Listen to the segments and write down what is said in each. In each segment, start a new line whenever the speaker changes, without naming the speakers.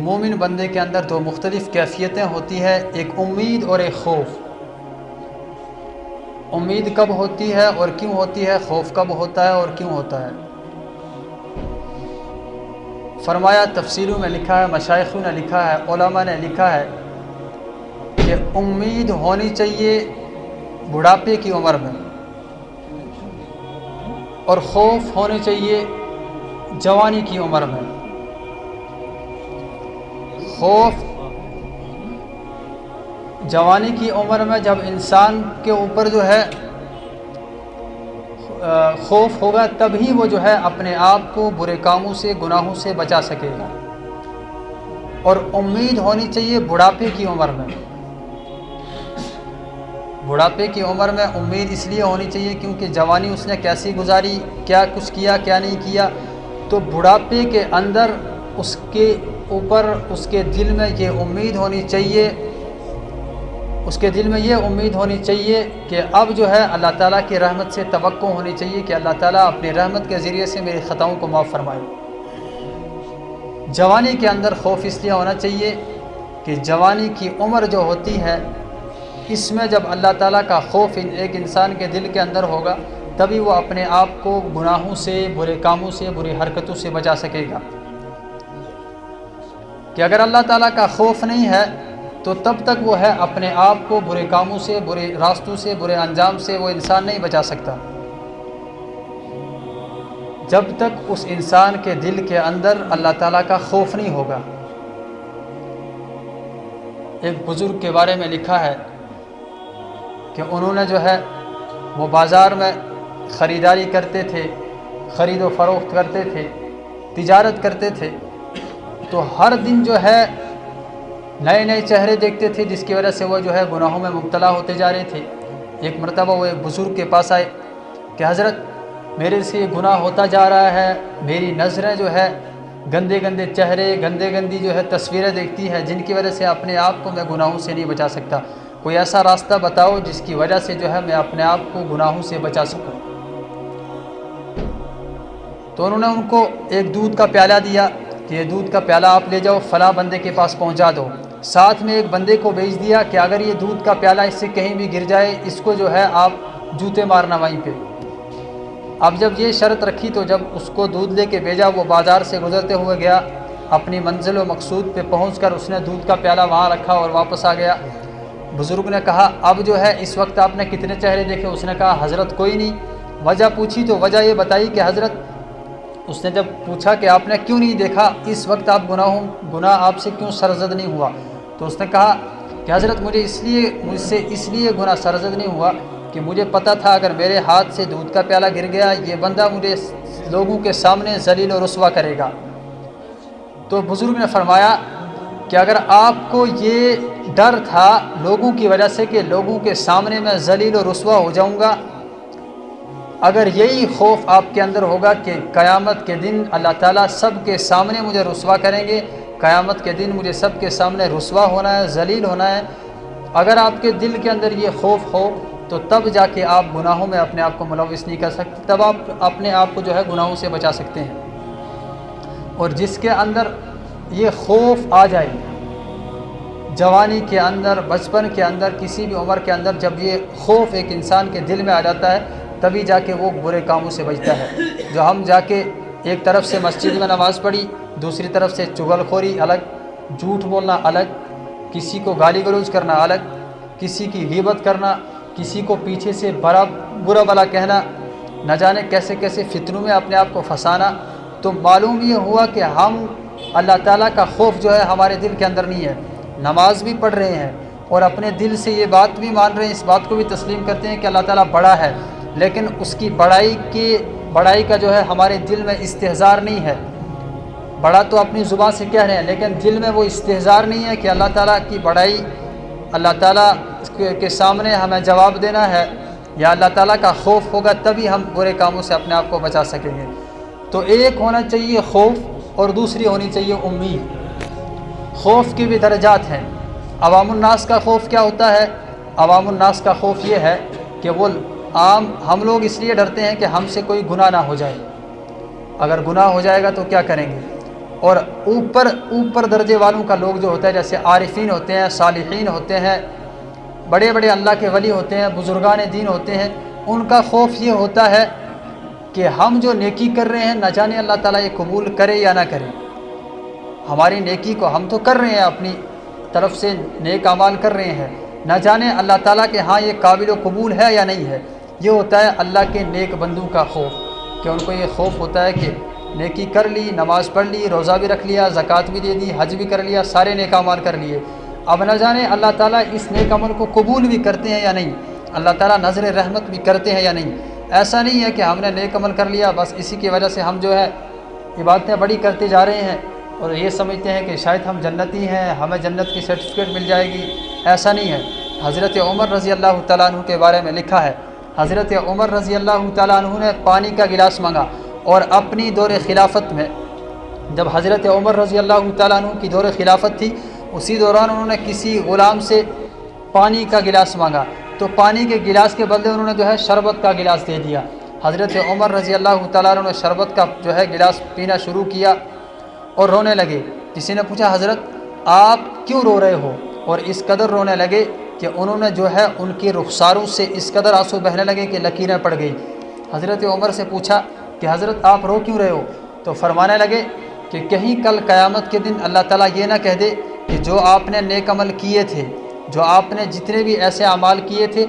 مومن بندے کے اندر دو مختلف کیفیتیں ہوتی ہیں، ایک امید اور ایک خوف۔ امید کب ہوتی ہے اور کیوں ہوتی ہے، خوف کب ہوتا ہے اور کیوں ہوتا ہے؟ فرمایا تفسیروں میں لکھا ہے، مشائخوں نے لکھا ہے، علماء نے لکھا ہے کہ امید ہونی چاہیے بڑھاپے کی عمر میں، اور خوف ہونے چاہیے جوانی کی عمر میں۔ خوف جوانی کی عمر میں جب انسان کے اوپر جو ہے خوف ہوگا، تبھی وہ جو ہے اپنے آپ کو برے کاموں سے، گناہوں سے بچا سکے گا۔ اور امید ہونی چاہیے بڑھاپے کی عمر میں۔ بڑھاپے کی عمر میں امید اس لیے ہونی چاہیے کیونکہ جوانی اس نے کیسی گزاری، کیا کچھ کیا کیا نہیں کیا، تو بڑھاپے کے اندر اس کے اوپر، اس کے دل میں یہ امید ہونی چاہیے، اس کے دل میں یہ امید ہونی چاہیے کہ اب جو ہے اللہ تعالیٰ کی رحمت سے توقع ہونی چاہیے کہ اللہ تعالیٰ اپنی رحمت کے ذریعے سے میری خطاؤں کو معاف فرمائے۔ جوانی کے اندر خوف اس لیے ہونا چاہیے کہ جوانی کی عمر جو ہوتی ہے، اس میں جب اللہ تعالیٰ کا خوف ایک انسان کے دل کے اندر ہوگا، تبھی وہ اپنے آپ کو گناہوں سے، برے کاموں سے، بری حرکتوں سے بچا سکے گا۔ کہ اگر اللہ تعالیٰ کا خوف نہیں ہے تو تب تک وہ ہے اپنے آپ کو برے کاموں سے، برے راستوں سے، برے انجام سے وہ انسان نہیں بچا سکتا۔ جب تک اس انسان کے دل کے اندر اللہ تعالیٰ کا خوف نہیں ہوگا۔ ایک بزرگ کے بارے میں لکھا ہے کہ انہوں نے جو ہے وہ بازار میں خریداری کرتے تھے، خرید و فروخت کرتے تھے، تجارت کرتے تھے، تو ہر دن جو ہے نئے نئے چہرے دیکھتے تھے، جس کی وجہ سے وہ جو ہے گناہوں میں مبتلا ہوتے جا رہے تھے۔ ایک مرتبہ وہ ایک بزرگ کے پاس آئے کہ حضرت میرے سے یہ گناہ ہوتا جا رہا ہے، میری نظریں جو ہے گندے گندے چہرے، گندی جو ہے تصویریں دیکھتی ہیں، جن کی وجہ سے اپنے آپ کو میں گناہوں سے نہیں بچا سکتا، کوئی ایسا راستہ بتاؤ جس کی وجہ سے جو ہے میں اپنے آپ کو گناہوں سے بچا سکوں۔ تو انہوں نے ان کو ایک دودھ کا پیالہ دیا کہ یہ دودھ کا پیالہ آپ لے جاؤ، فلاں بندے کے پاس پہنچا دو۔ ساتھ میں ایک بندے کو بھیج دیا کہ اگر یہ دودھ کا پیالہ اس سے کہیں بھی گر جائے، اس کو جو ہے آپ جوتے مارنا وہیں پہ۔ اب جب یہ شرط رکھی تو جب اس کو دودھ لے کے بھیجا، وہ بازار سے گزرتے ہوئے گیا، اپنی منزل و مقصود پہ پہنچ کر اس نے دودھ کا پیالہ وہاں رکھا اور واپس آ گیا۔ بزرگ نے کہا اب جو ہے اس وقت آپ نے کتنے چہرے دیکھے؟ اس نے کہا حضرت کوئی نہیں۔ وجہ پوچھی تو وجہ یہ بتائی کہ حضرت، اس نے جب پوچھا کہ آپ نے کیوں نہیں دیکھا اس وقت، آپ گناہ آپ سے کیوں سرزد نہیں ہوا؟ تو اس نے کہا کہ حضرت مجھ سے اس لیے گناہ سرزد نہیں ہوا کہ مجھے پتہ تھا اگر میرے ہاتھ سے دودھ کا پیالہ گر گیا، یہ بندہ مجھے لوگوں کے سامنے ذلیل و رسوا کرے گا۔ تو بزرگ نے فرمایا کہ اگر آپ کو یہ ڈر تھا لوگوں کی وجہ سے کہ لوگوں کے سامنے میں ذلیل و رسوا ہو جاؤں گا، اگر یہی خوف آپ کے اندر ہوگا کہ قیامت کے دن اللہ تعالیٰ سب کے سامنے مجھے رسوا کریں گے، قیامت کے دن مجھے سب کے سامنے رسوا ہونا ہے، ذلیل ہونا ہے، اگر آپ کے دل کے اندر یہ خوف ہو تو تب جا کے آپ گناہوں میں اپنے آپ کو ملوث نہیں کر سکتے، تب آپ اپنے آپ کو جو ہے گناہوں سے بچا سکتے ہیں۔ اور جس کے اندر یہ خوف آ جائے، جوانی کے اندر، بچپن کے اندر، کسی بھی عمر کے اندر جب یہ خوف ایک انسان کے دل میں آ جاتا ہے، تبھی جا کے وہ برے کاموں سے بچتا ہے۔ جو ہم جا کے ایک طرف سے مسجد میں نماز پڑھی، دوسری طرف سے چغل خوری الگ، جھوٹ بولنا الگ، کسی کو گالی گلوچ کرنا الگ، کسی کی غیبت کرنا، کسی کو پیچھے سے برا بلا کہنا، نہ جانے کیسے کیسے فتنوں میں اپنے آپ کو پھنسانا، تو معلوم یہ ہوا کہ ہم اللہ تعالیٰ کا خوف جو ہے ہمارے دل کے اندر نہیں ہے۔ نماز بھی پڑھ رہے ہیں اور اپنے دل سے یہ بات بھی مان رہے ہیں، اس بات کو بھی تسلیم کرتے ہیں کہ اللہ تعالیٰ بڑا ہے، لیکن اس کی بڑائی کا جو ہے ہمارے دل میں استحضار نہیں ہے۔ بڑا تو اپنی زبان سے کہہ رہے ہیں، لیکن دل میں وہ استحضار نہیں ہے کہ اللہ تعالیٰ کی بڑائی، اللہ تعالیٰ کے سامنے ہمیں جواب دینا ہے، یا اللہ تعالیٰ کا خوف ہوگا تبھی ہم برے کاموں سے اپنے آپ کو بچا سکیں گے۔ تو ایک ہونا چاہیے خوف اور دوسری ہونی چاہیے امید۔ خوف کی بھی درجات ہیں۔ عوام الناس کا خوف کیا ہوتا ہے؟ عوام الناس کا خوف یہ ہے کہ وہ ہم لوگ اس لیے ڈرتے ہیں کہ ہم سے کوئی گناہ نہ ہو جائے، اگر گناہ ہو جائے گا تو کیا کریں گے، اور اوپر درجے والوں کا لوگ جو ہوتا ہے، جیسے عارفین ہوتے ہیں، صالحین ہوتے ہیں، بڑے بڑے اللہ کے ولی ہوتے ہیں، بزرگان دین ہوتے ہیں، ان کا خوف یہ ہوتا ہے کہ ہم جو نیکی کر رہے ہیں نہ جانے اللہ تعالیٰ یہ قبول کرے یا نہ کرے۔ ہماری نیکی کو ہم تو کر رہے ہیں، اپنی طرف سے نیک اعمال کر رہے ہیں، نہ جانے اللہ تعالیٰ کہ ہاں یہ قابل و قبول ہے یا نہیں ہے۔ یہ ہوتا ہے اللہ کے نیک بندوں کا خوف، کہ ان کو یہ خوف ہوتا ہے کہ نیکی کر لی، نماز پڑھ لی، روزہ بھی رکھ لیا، زکوٰۃ بھی دے دی، حج بھی کر لیا، سارے نیک اعمال کر لیے، اب نہ جانے اللہ تعالیٰ اس نیک عمل کو قبول بھی کرتے ہیں یا نہیں، اللہ تعالیٰ نظر رحمت بھی کرتے ہیں یا نہیں۔ ایسا نہیں ہے کہ ہم نے نیک عمل کر لیا، بس اسی کی وجہ سے ہم جو ہے عبادتیں بڑی کرتے جا رہے ہیں اور یہ سمجھتے ہیں کہ شاید ہم جنتی ہیں، ہمیں جنت کی سرٹیفکیٹ مل جائے گی۔ ایسا نہیں ہے۔ حضرت عمر رضی اللہ تعالیٰ عنہ کے بارے میں لکھا ہے، حضرت عمر رضی اللہ تعالیٰ عنہ نے پانی کا گلاس مانگا، اور اپنی دور خلافت میں جب حضرت عمر رضی اللہ تعالیٰ عنہ کی دور خلافت تھی، اسی دوران انہوں نے کسی غلام سے پانی کا گلاس مانگا، تو پانی کے گلاس کے بدلے انہوں نے جو ہے شربت کا گلاس دے دیا۔ حضرت عمر رضی اللہ تعالیٰ عنہ نے شربت کا جو ہے گلاس پینا شروع کیا اور رونے لگے۔ کسی نے پوچھا حضرت آپ کیوں رو رہے ہو؟ اور اس قدر رونے لگے کہ انہوں نے جو ہے ان کی رخساروں سے اس قدر آنسو بہنے لگے کہ لکیریں پڑ گئی۔ حضرت عمر سے پوچھا کہ حضرت آپ رو کیوں رہے ہو؟ تو فرمانے لگے کہ کہیں کل قیامت کے دن اللہ تعالیٰ یہ نہ کہہ دے کہ جو آپ نے نیک عمل کیے تھے، جو آپ نے جتنے بھی ایسے اعمال کیے تھے،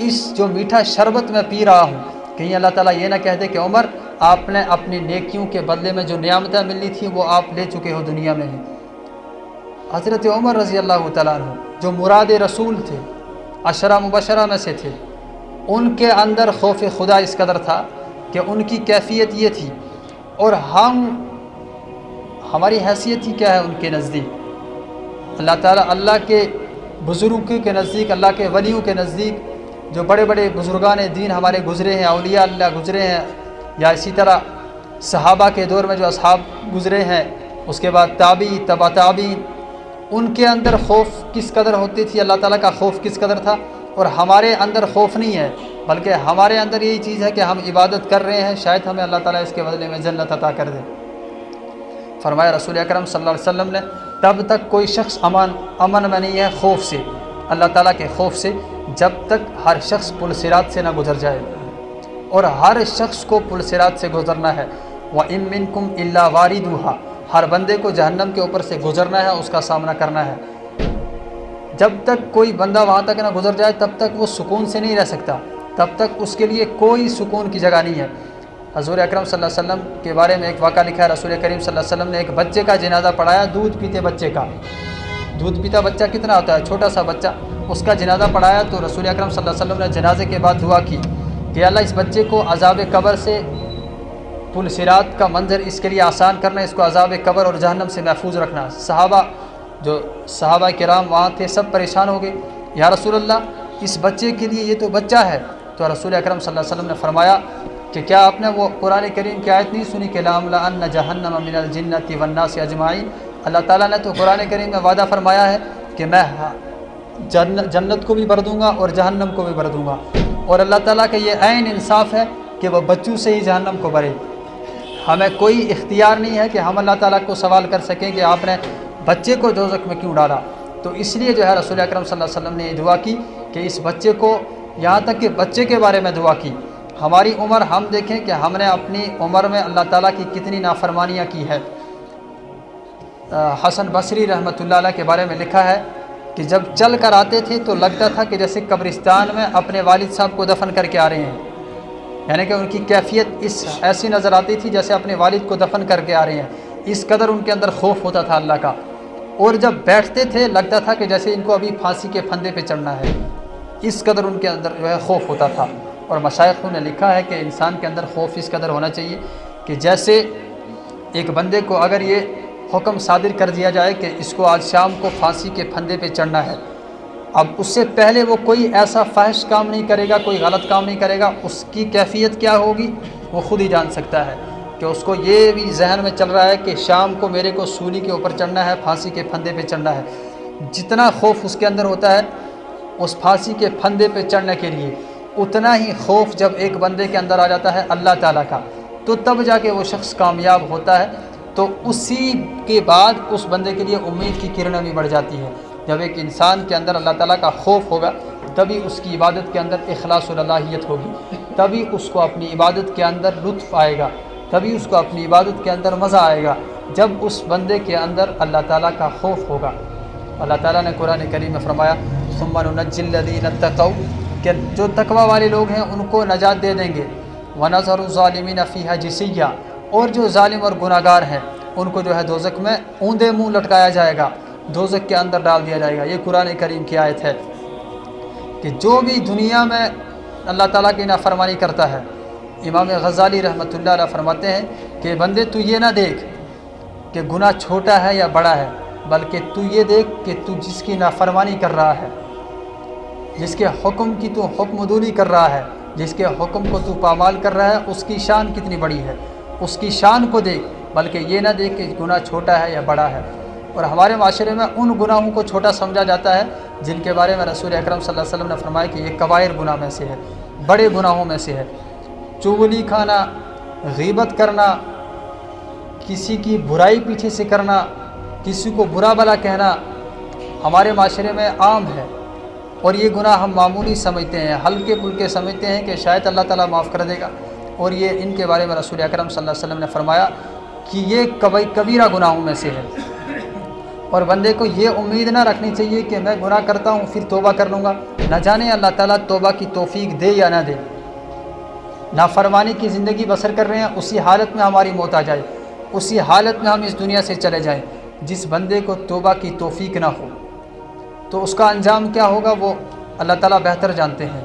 اس جو میٹھا شربت میں پی رہا ہوں، کہیں اللہ تعالیٰ یہ نہ کہہ دے کہ عمر آپ نے اپنی نیکیوں کے بدلے میں جو نعمتیں ملنی تھی وہ آپ لے چکے ہو دنیا میں ہی۔ حضرت عمر رضی اللہ تعالیٰ عنہ جو مراد رسول تھے، عشرہ مبشرہ میں سے تھے، ان کے اندر خوف خدا اس قدر تھا کہ ان کی کیفیت یہ تھی، اور ہماری حیثیت ہی کیا ہے ان کے نزدیک؟ اللہ تعالیٰ اللہ کے بزرگوں کے نزدیک، اللہ کے ولیوں کے نزدیک، جو بڑے بڑے بزرگان دین ہمارے گزرے ہیں، اولیاء اللہ گزرے ہیں، یا اسی طرح صحابہ کے دور میں جو اصحاب گزرے ہیں، اس کے بعد تابعی، تبع تابعین، ان کے اندر خوف کس قدر ہوتی تھی، اللہ تعالیٰ کا خوف کس قدر تھا، اور ہمارے اندر خوف نہیں ہے، بلکہ ہمارے اندر یہی چیز ہے کہ ہم عبادت کر رہے ہیں، شاید ہمیں اللہ تعالیٰ اس کے بدلے میں جنت عطا کر دے۔ فرمایا رسول اکرم صلی اللہ علیہ وسلم نے تب تک کوئی شخص امن میں نہیں ہے خوف سے، اللہ تعالیٰ کے خوف سے، جب تک ہر شخص پل صراط سے نہ گزر جائے، اور ہر شخص کو پل صراط سے گزرنا ہے۔ وَإِن مِّنكُمْ إِلَّا وَارِدُهَا، ہر بندے کو جہنم کے اوپر سے گزرنا ہے، اس کا سامنا کرنا ہے۔ جب تک کوئی بندہ وہاں تک نہ گزر جائے تب تک وہ سکون سے نہیں رہ سکتا، تب تک اس کے لیے کوئی سکون کی جگہ نہیں ہے۔ حضور اکرم صلی اللہ علیہ وسلم کے بارے میں ایک واقعہ لکھا ہے، رسول کریم صلی اللہ علیہ وسلم نے ایک بچے کا جنازہ پڑھایا، دودھ پیتے بچے کا۔ دودھ پیتا بچہ کتنا ہوتا ہے؟ چھوٹا سا بچہ، اس کا جنازہ پڑھایا تو رسول اکرم صلی اللہ علیہ وسلم نے جنازے کے بعد دعا کی کہ اللہ اس بچے کو عذاب قبر سے، پل صراط کا منظر اس کے لیے آسان کرنا، اس کو عذاب قبر اور جہنم سے محفوظ رکھنا۔ صحابہ کرام وہاں تھے، سب پریشان ہو گئے، یا رسول اللہ اس بچے کے لیے، یہ تو بچہ ہے۔ تو رسول اکرم صلی اللہ علیہ وسلم نے فرمایا کہ کیا آپ نے وہ قرآن کریم کی آیت نہیں سنی کہ لَأَمْلَأَنَّ جَهَنَّمَ مِنَ الْجِنَّةِ وَالنَّاسِ أَجْمَعِينَ؟ اللہ تعالیٰ نے تو قرآن کریم میں وعدہ فرمایا ہے کہ میں جنت کو بھی بھر دوں گا اور جہنم کو بھی بھر دوں گا، اور اللہ تعالیٰ کا یہ عین انصاف ہے کہ وہ بچوں سے ہی جہنم کو بھرے۔ ہمیں کوئی اختیار نہیں ہے کہ ہم اللہ تعالیٰ کو سوال کر سکیں کہ آپ نے بچے کو دوزخ میں کیوں ڈالا۔ تو اس لیے جو ہے رسول اکرم صلی اللہ علیہ وسلم نے یہ دعا کی کہ اس بچے کو، یہاں تک کہ بچے کے بارے میں دعا کی، ہماری عمر ہم دیکھیں کہ ہم نے اپنی عمر میں اللہ تعالیٰ کی کتنی نافرمانیاں کی ہے۔ حسن بصری رحمۃ اللہ علیہ کے بارے میں لکھا ہے کہ جب چل کر آتے تھے تو لگتا تھا کہ جیسے قبرستان میں اپنے والد صاحب کو دفن کر کے آ رہے ہیں، یعنی کہ ان کی کیفیت ایسی نظر آتی تھی جیسے اپنے والد کو دفن کر کے آ رہے ہیں، اس قدر ان کے اندر خوف ہوتا تھا اللہ کا۔ اور جب بیٹھتے تھے لگتا تھا کہ جیسے ان کو ابھی پھانسی کے پھندے پہ چڑھنا ہے، اس قدر ان کے اندر جو ہے خوف ہوتا تھا۔ اور مشائخوں نے لکھا ہے کہ انسان کے اندر خوف اس قدر ہونا چاہیے کہ جیسے ایک بندے کو اگر یہ حکم صادر کر دیا جائے کہ اس کو آج شام کو پھانسی کے پھندے پہ چڑھنا ہے، اب اس سے پہلے وہ کوئی ایسا فحش کام نہیں کرے گا، کوئی غلط کام نہیں کرے گا، اس کی کیفیت کیا ہوگی وہ خود ہی جان سکتا ہے کہ اس کو یہ بھی ذہن میں چل رہا ہے کہ شام کو میرے کو سولی کے اوپر چڑھنا ہے، پھانسی کے پھندے پہ چڑھنا ہے۔ جتنا خوف اس کے اندر ہوتا ہے اس پھانسی کے پھندے پہ چڑھنے کے لیے، اتنا ہی خوف جب ایک بندے کے اندر آ جاتا ہے اللہ تعالیٰ کا، تو تب جا کے وہ شخص کامیاب ہوتا ہے۔ تو اسی کے بعد اس بندے کے لیے امید کی کرنیں بھی بڑھ جاتی ہے۔ جب ایک انسان کے اندر اللہ تعالیٰ کا خوف ہوگا تبھی اس کی عبادت کے اندر اخلاص الالہیت ہوگی، تبھی اس کو اپنی عبادت کے اندر لطف آئے گا، تبھی اس کو اپنی عبادت کے اندر مزہ آئے گا، جب اس بندے کے اندر اللہ تعالیٰ کا خوف ہوگا۔ اللہ تعالیٰ نے قرآن کریم میں فرمایا ثم ننجی الذین اتقوا، کہ جو تقوی والے لوگ ہیں ان کو نجات دے دیں گے، ونذر الظالمین فیہا جثیا، اور جو ظالم اور گناہ گار ہیں ان کو جو ہے دوزخ میں اوندے منہ لٹکایا جائے گا، دوزخ کے اندر ڈال دیا جائے گا۔ یہ قرآن کریم کی آیت ہے کہ جو بھی دنیا میں اللہ تعالیٰ کی نافرمانی کرتا ہے، امام غزالی رحمۃ اللہ علیہ فرماتے ہیں کہ بندے تو یہ نہ دیکھ کہ گناہ چھوٹا ہے یا بڑا ہے، بلکہ تو یہ دیکھ کہ تو جس کی نافرمانی کر رہا ہے، جس کے حکم کی تو حکم دوری کر رہا ہے، جس کے حکم کو تو پامال کر رہا ہے، اس کی شان کتنی بڑی ہے، اس کی شان کو دیکھ، بلکہ یہ نہ دیکھ کہ گناہ چھوٹا ہے یا بڑا ہے۔ اور ہمارے معاشرے میں ان گناہوں کو چھوٹا سمجھا جاتا ہے جن کے بارے میں رسول اکرم صلی اللہ علیہ وسلم نے فرمایا کہ یہ کبائر گناہ میں سے ہے، بڑے گناہوں میں سے ہے۔ چغلی کھانا، غیبت کرنا، کسی کی برائی پیچھے سے کرنا، کسی کو برا بھلا کہنا ہمارے معاشرے میں عام ہے، اور یہ گناہ ہم معمولی سمجھتے ہیں، ہلکے پھلکے سمجھتے ہیں کہ شاید اللہ تعالیٰ معاف کر دے گا، اور یہ ان کے بارے میں رسول اکرم صلی اللہ علیہ وسلم نے فرمایا کہ یہ کبیرہ گناہوں میں سے ہے۔ اور بندے کو یہ امید نہ رکھنی چاہیے کہ میں گناہ کرتا ہوں پھر توبہ کر لوں گا، نہ جانے اللہ تعالیٰ توبہ کی توفیق دے یا نہ دے۔ نافرمانی کی زندگی بسر کر رہے ہیں، اسی حالت میں ہماری موت آ جائے، اسی حالت میں ہم اس دنیا سے چلے جائیں۔ جس بندے کو توبہ کی توفیق نہ ہو تو اس کا انجام کیا ہوگا وہ اللہ تعالیٰ بہتر جانتے ہیں۔